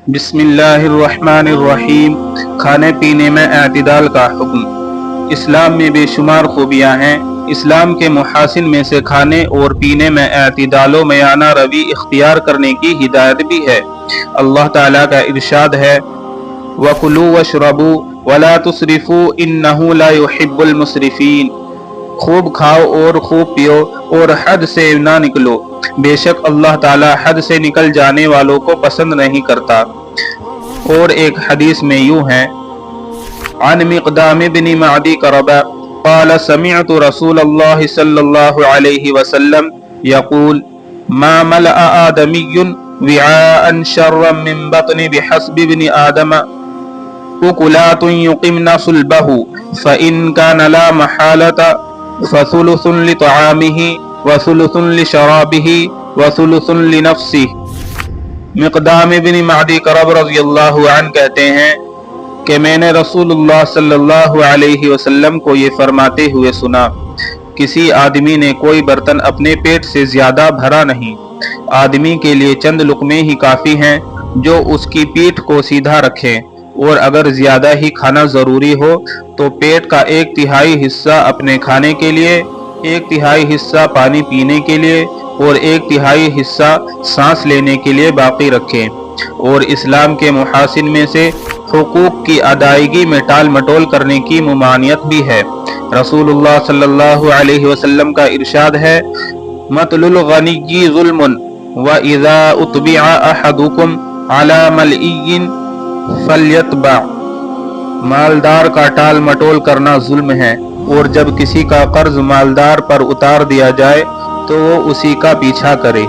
بسم اللہ الرحمن الرحیم۔ کھانے پینے میں اعتدال کا حکم۔ اسلام میں بے شمار خوبیاں ہیں۔ اسلام کے محاسن میں سے کھانے اور پینے میں اعتدال و میانہ روی اختیار کرنے کی ہدایت بھی ہے۔ اللہ تعالیٰ کا ارشاد ہے وَكُلُوا وَاشْرَبُوا وَلَا تُسْرِفُوا إِنَّهُ لَا يُحِبُّ الْمُسْرِفِينَ۔ خوب کھاؤ اور خوب پیو اور حد سے نہ نکلو، بے شک اللہ تعالیٰ حد سے نکل جانے والوں کو پسند نہیں کرتا۔ اور ایک حدیث میں یوں ہے عن مقدام بن معدی کربہ قال سمعت رسول اللہ صلی اللہ علیہ وسلم یقول ما ملأ آدمی وعاء شرا من بطن بحسب ابن آدم أكلات يقمن صلبه فإن كان لا محالة فثلث لطعامه وثلث لشرابه وثلث لنفسه۔ مقدام بن معدی کرب رضی اللہ عنہ کہتے ہیں کہ میں نے رسول اللہ صلی اللہ علیہ وسلم کو یہ فرماتے ہوئے سنا، کسی آدمی نے کوئی برتن اپنے پیٹ سے زیادہ بھرا نہیں، آدمی کے لیے چند لقمے ہی کافی ہیں جو اس کی پیٹھ کو سیدھا رکھیں، اور اگر زیادہ ہی کھانا ضروری ہو تو پیٹ کا 1/3 حصہ اپنے کھانے کے لیے، 1/3 حصہ پانی پینے کے لیے اور 1/3 حصہ سانس لینے کے لیے باقی رکھیں۔ اور اسلام کے محاسن میں سے حقوق کی ادائیگی میں ٹال مٹول کرنے کی ممانعت بھی ہے۔ رسول اللہ صلی اللہ علیہ وسلم کا ارشاد ہے مطل الغنی ظلم وَإِذَا أُتْبِعَ أَحَدُكُمْ عَلَى مَلْئِيٍّ فَلْيَتْبَعْ۔ مالدار کا ٹال مٹول کرنا ظلم ہے، اور جب کسی کا قرض مالدار پر اتار دیا جائے تو وہ اسی کا پیچھا کرے۔